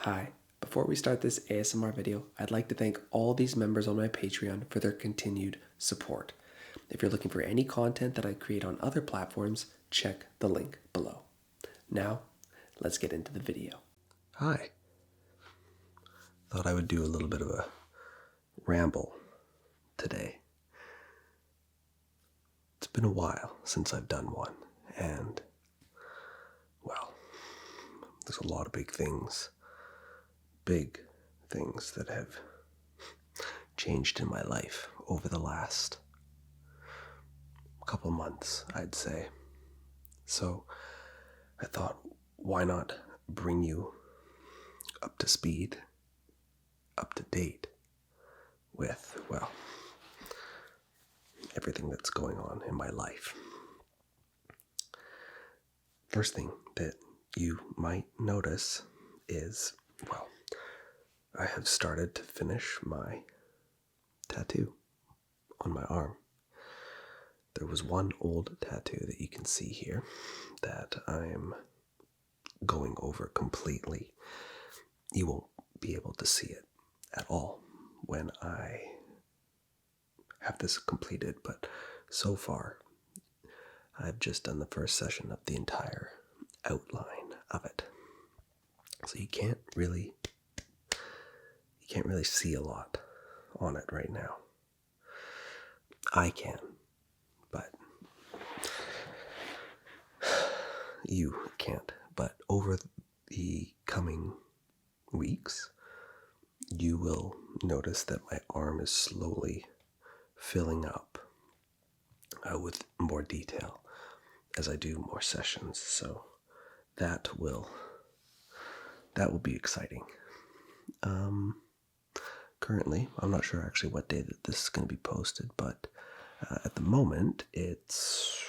Hi, before we start this ASMR video, I'd like to thank all these members on my Patreon for their continued support. If you're looking for any content that I create on other platforms, check the link below. Now, let's get into the video. Hi. Thought I would do a little bit of a ramble today. It's been a while since I've done one, and, well, there's a lot of big things that have changed in my life over the last couple months, I'd say. So I thought, why not bring you up to speed, up to date with, well, everything that's going on in my life. First thing that you might notice is, well, I have started to finish my tattoo on my arm. There was one old tattoo that you can see here that I'm going over completely. You won't be able to see it at all when I have this completed, but so far I've just done the first session of the entire outline of it. So you can't really see a lot on it right now. I can, but you can't. But over the coming weeks, you will notice that my arm is slowly filling up with more detail as I do more sessions. So that will be exciting. Currently, I'm not sure actually what day that this is going to be posted, but at the moment it's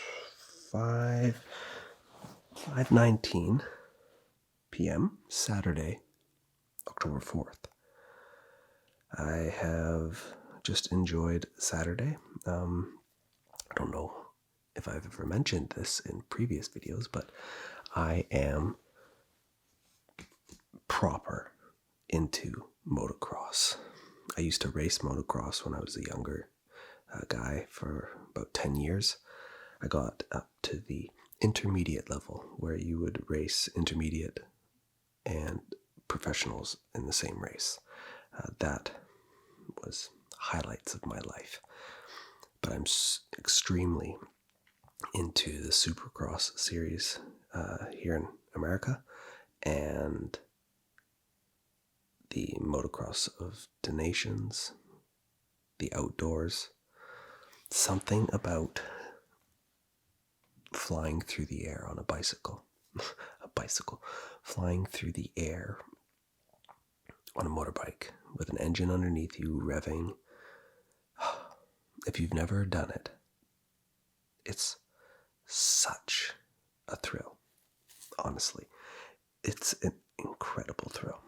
5:19 p.m. Saturday, October 4th. I have just enjoyed Saturday. I don't know if I've ever mentioned this in previous videos, but I am proper into motocross. I used to race motocross when I was a younger guy for about 10 years. I got up to the intermediate level where you would race intermediate and professionals in the same race. That was highlights of my life. But I'm extremely into the Supercross series here in America and the motocross of the nations, the outdoors. Something about flying through the air on a bicycle. Flying through the air on a motorbike with an engine underneath you revving. If you've never done it, it's such a thrill. Honestly, it's an incredible thrill.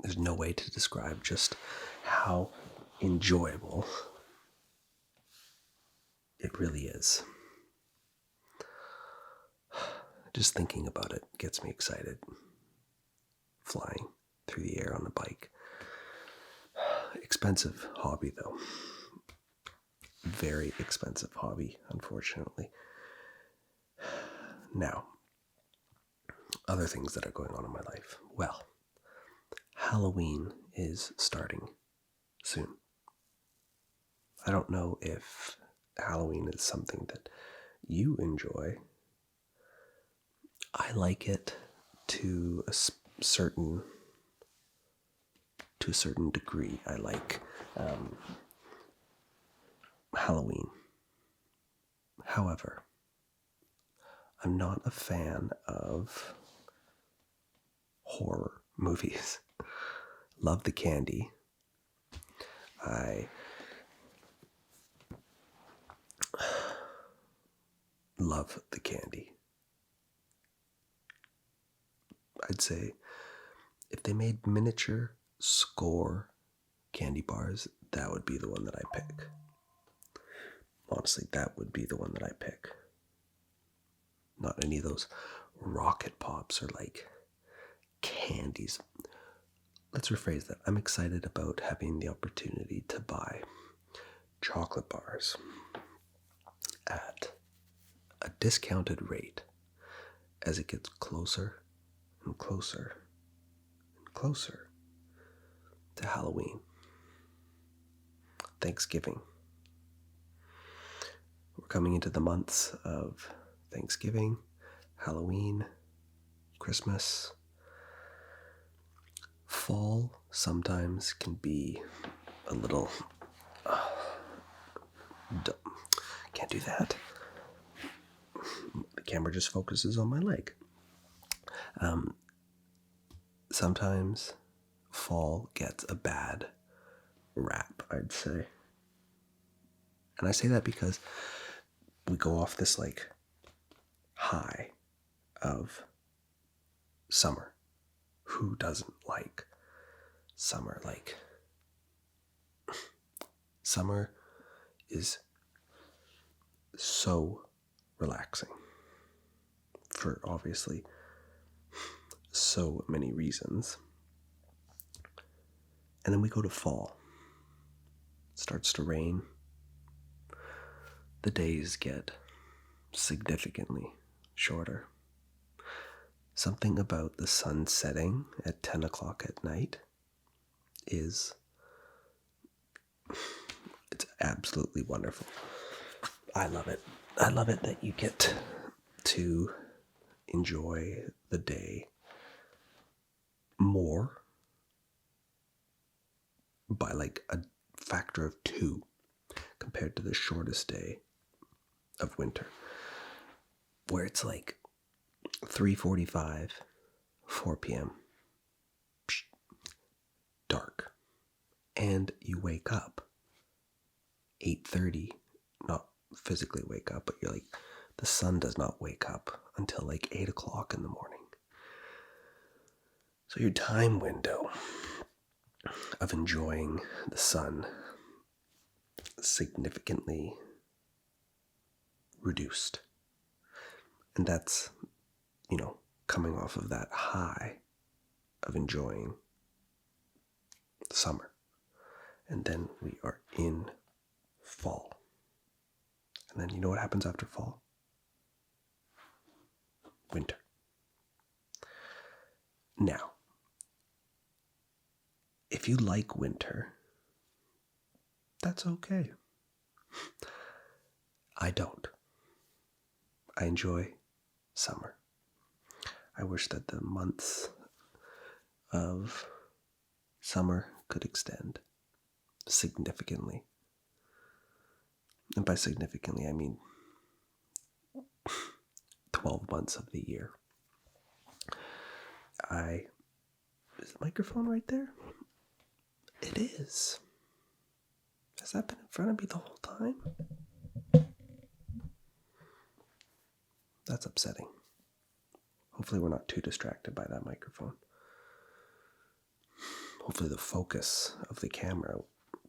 There's no way to describe just how enjoyable it really is. Just thinking about it gets me excited. Flying through the air on a bike. Expensive hobby, though. Very expensive hobby, unfortunately. Now, other things that are going on in my life. Well, Halloween is starting soon. I don't know if Halloween is something that you enjoy. I like it to a certain degree. I like Halloween. However, I'm not a fan of horror movies. Love the candy. I love the candy. I'd say if they made miniature score candy bars, that would be the one that I pick. Honestly, that would be the one that I pick. Not any of those rocket pops or like candies. Let's rephrase that. I'm excited about having the opportunity to buy chocolate bars at a discounted rate as it gets closer and closer and closer to Halloween, Thanksgiving. We're coming into the months of Thanksgiving, Halloween, Christmas. Fall sometimes can be a little... can't do that. The camera just focuses on my leg. Sometimes fall gets a bad rap, I'd say. And I say that because we go off this like high of summer. Who doesn't like summer? Like, summer is so relaxing for obviously so many reasons. And then we go to fall. It starts to rain. The days get significantly shorter. Something about the sun setting at 10 o'clock at night it's absolutely wonderful. I love it. I love it that you get to enjoy the day more by like a factor of 2 compared to the shortest day of winter, where it's like 3:45, 4 p.m. dark, and you wake up 8:30, not physically wake up, but you're like, the sun does not wake up until like 8 o'clock in the morning. So your time window of enjoying the sun significantly reduced. And that's, coming off of that high of enjoying the summer. And then we are in fall. And then you know what happens after fall? Winter. Now, if you like winter, that's okay. I don't. I enjoy summer. I wish that the months of summer could extend significantly. And by significantly, I mean 12 months of the year. Is the microphone right there? It is. Has that been in front of me the whole time? That's upsetting. Hopefully we're not too distracted by that microphone. Hopefully the focus of the camera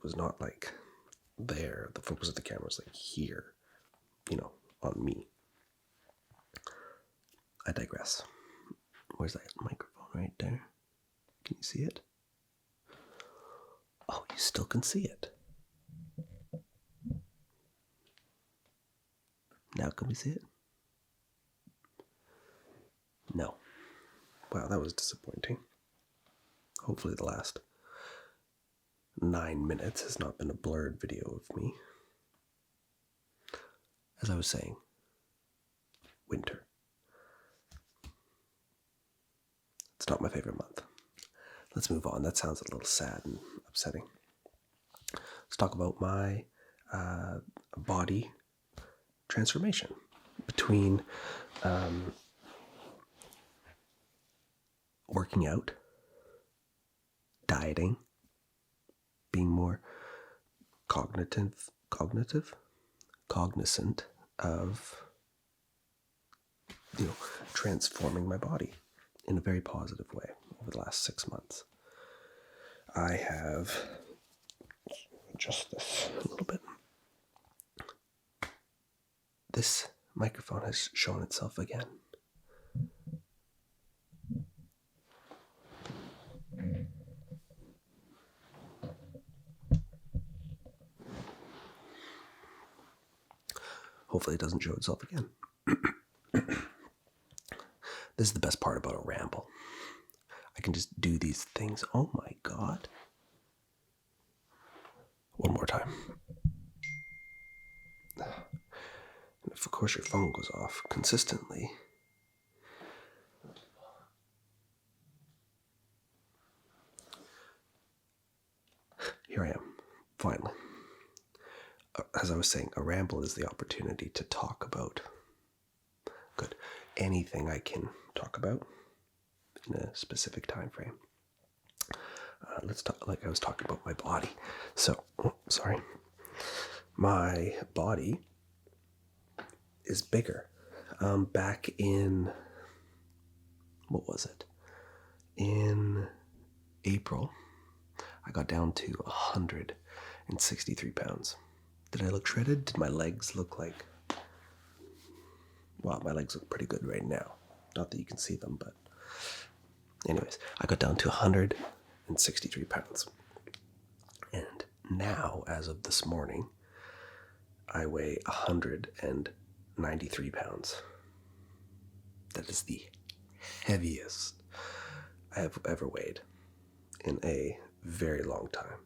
was not like there. The focus of the camera was like here, on me. I digress. Where's that microphone? Right there. Can you see it? Oh, you still can see it. Now can we see it? No. Wow, that was disappointing. Hopefully the last 9 minutes has not been a blurred video of me. As I was saying, winter. It's not my favorite month. Let's move on. That sounds a little sad and upsetting. Let's talk about my body transformation between working out, dieting, being more cognizant of transforming my body in a very positive way over the last 6 months. I have adjust this a little bit. This microphone has shown itself again. hopefully it doesn't show itself again. This is the best part about a ramble. I can just do these things. Oh my God. One more time. And if, of course, your phone goes off consistently, here I am, finally. As I was saying, a ramble is the opportunity to talk about anything I can talk about in a specific time frame. Let's talk, like I was talking about my body. So, my body is bigger. Back in, what was it? In April, I got down to 163 pounds. Did I look shredded? Did my legs look like... Well, my legs look pretty good right now. Not that you can see them, but... Anyways, I got down to 163 pounds. And now, as of this morning, I weigh 193 pounds. That is the heaviest I have ever weighed in a very long time.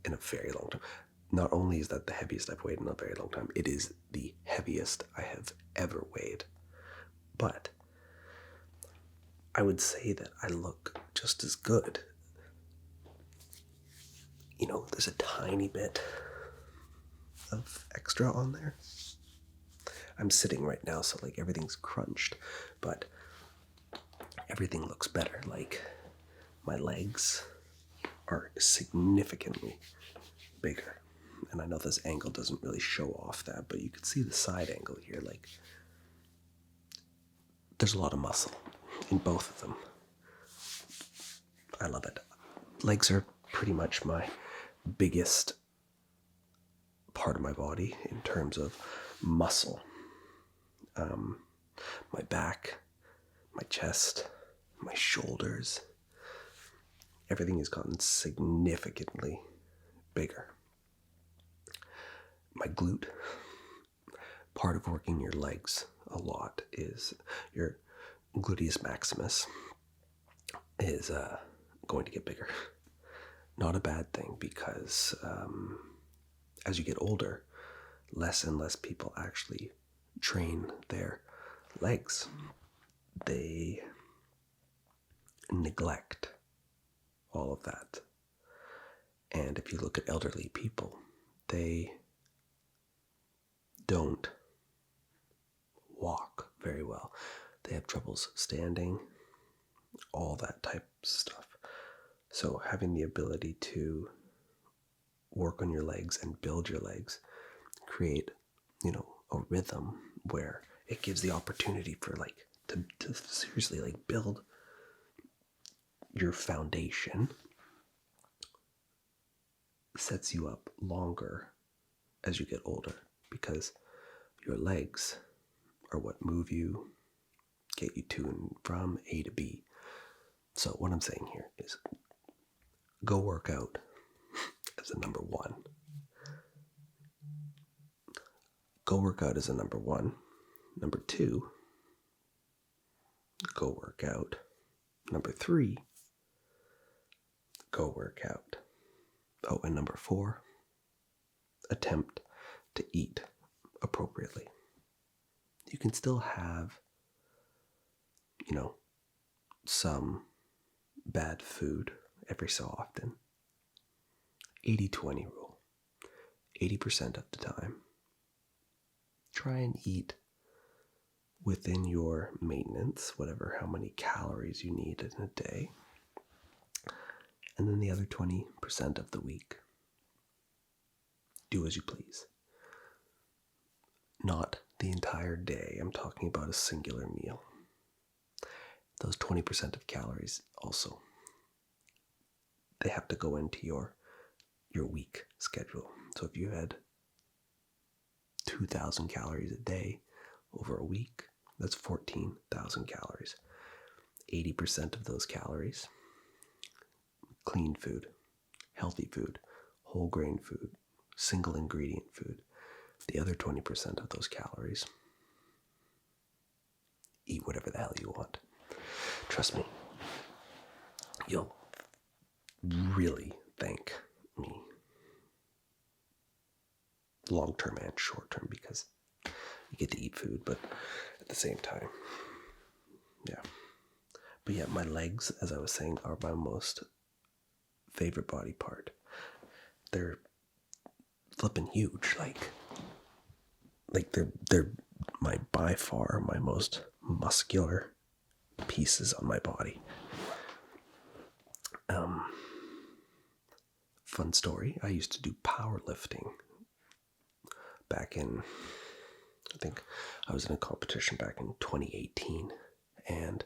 In a very long time. Not only is that the heaviest I've weighed in a very long time, it is the heaviest I have ever weighed. But I would say that I look just as good. You know, there's a tiny bit of extra on there. I'm sitting right now, so like everything's crunched, but everything looks better. Like my legs are significantly bigger. And I know this angle doesn't really show off that, but you can see the side angle here. Like, there's a lot of muscle in both of them. I love it. Legs are pretty much my biggest part of my body in terms of muscle. My back, my chest, my shoulders, everything has gotten significantly bigger. My glute, part of working your legs a lot is your gluteus maximus is going to get bigger. Not a bad thing, because as you get older, less and less people actually train their legs. They neglect all of that. And if you look at elderly people, they don't walk very well. They have troubles standing, all that type of stuff. So having the ability to work on your legs and build your legs, create, a rhythm where it gives the opportunity for to seriously build your foundation, sets you up longer as you get older, because your legs are what move you, get you to and from A to B. So what I'm saying here is go work out as a number one. Go work out as a number one. Number two, go work out. Number three, go work out. Oh, and number four, attempt to eat appropriately. You can still have, some bad food every so often. 80-20 rule. 80% of the time, try and eat within your maintenance, how many calories you need in a day. And then the other 20% of the week, do as you please. Not the entire day. I'm talking about a singular meal. Those 20% of calories also, they have to go into your week schedule. So if you had 2,000 calories a day over a week, that's 14,000 calories. 80% of those calories, clean food, healthy food, whole grain food, single ingredient food. The other 20% of those calories, eat whatever the hell you want. Trust me, you'll really thank me, long-term and short-term, because you get to eat food, but at the same time, yeah. But yeah, my legs, as I was saying, are my most favorite body part. They're flipping huge, like they're by far my most muscular pieces on my body. Fun story, I used to do powerlifting back in, I think I was in a competition back in 2018, and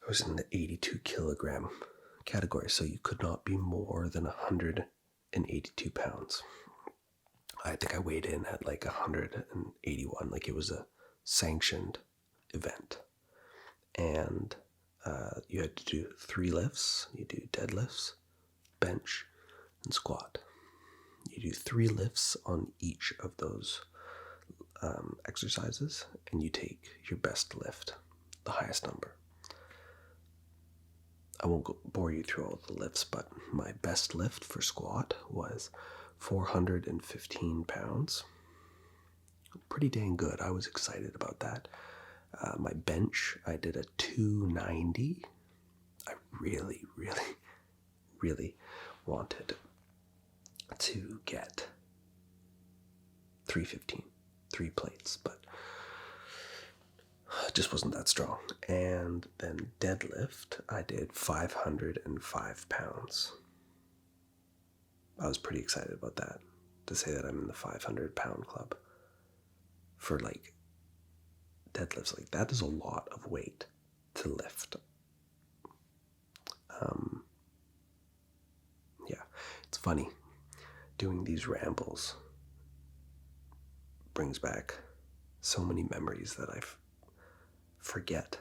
I was in the 82 kilogram category, so you could not be more than 182 pounds. I think I weighed in at like 181, like it was a sanctioned event. And you had to do 3 lifts. You do deadlifts, bench, and squat. You do 3 lifts on each of those exercises, and you take your best lift, the highest number. I won't bore you through all the lifts, but my best lift for squat was 415 pounds. Pretty dang good. I was excited about that. My bench, I did a 290. I really, really, really wanted to get 315, 3 plates, but it just wasn't that strong. And then deadlift, I did 505 pounds. I was pretty excited about that, to say that I'm in the 500-pound club. For like deadlifts, like that is a lot of weight to lift. Yeah, it's funny. Doing these rambles brings back so many memories that I forget.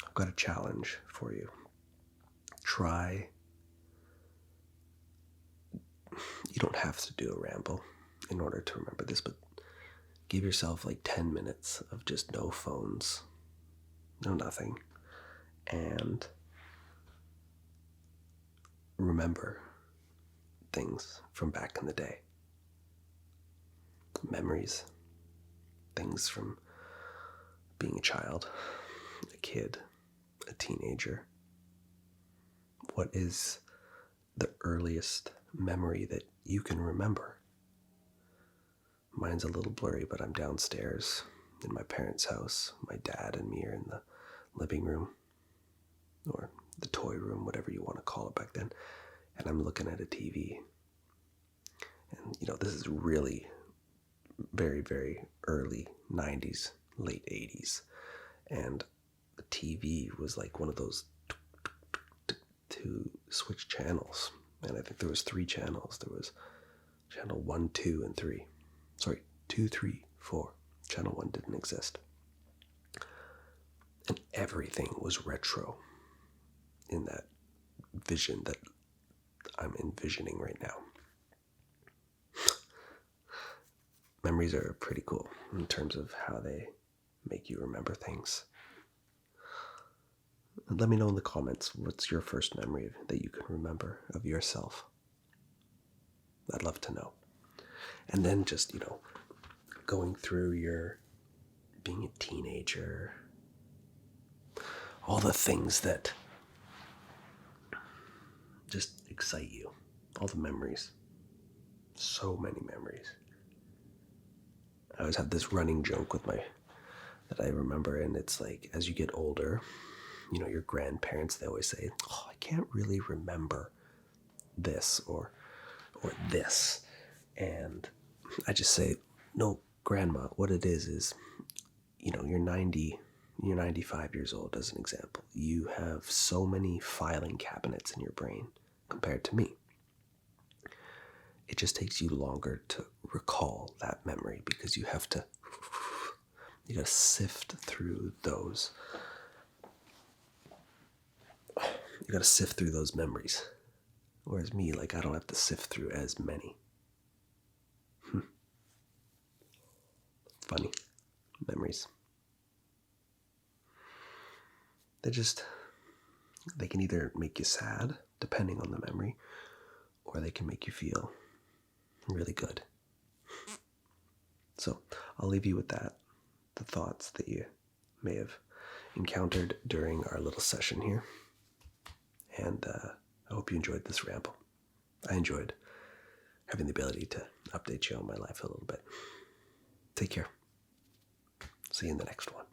I've got a challenge for you. You don't have to do a ramble in order to remember this, but give yourself like 10 minutes of just no phones, no nothing, and remember things from back in the day. Memories, things from being a child, a kid, a teenager. What is the earliest memory that you can remember? Mine's a little blurry, but I'm downstairs in my parents' house. My dad and me are in the living room, or the toy room, whatever you want to call it back then, and I'm looking at a TV. And, this is really very, very early 90s, late 80s, and the TV was like one of those to switch channels, and I think there was 3 channels. There was channel 1, 2, and 3. Sorry, 2, 3, 4. Channel 1 didn't exist. And everything was retro in that vision that I'm envisioning right now. Memories are pretty cool in terms of how they make you remember things. Let me know in the comments, what's your first memory that you can remember of yourself? I'd love to know. And then just, going through your being a teenager, all the things that just excite you, all the memories, so many memories. I always have this running joke that I remember, and it's like, as you get older, your grandparents, they always say, I can't really remember this or this. And I just say, no, grandma, what it is, you're 95 years old, as an example. You have so many filing cabinets in your brain compared to me. It just takes you longer to recall that memory because you gotta sift through those. You gotta sift through those memories. Whereas me, I don't have to sift through as many. they can either make you sad, depending on the memory, or they can make you feel really good. So I'll leave you with that, the thoughts that you may have encountered during our little session here. And I hope you enjoyed this ramble. I enjoyed having the ability to update you on my life a little bit. Take care. See you in the next one.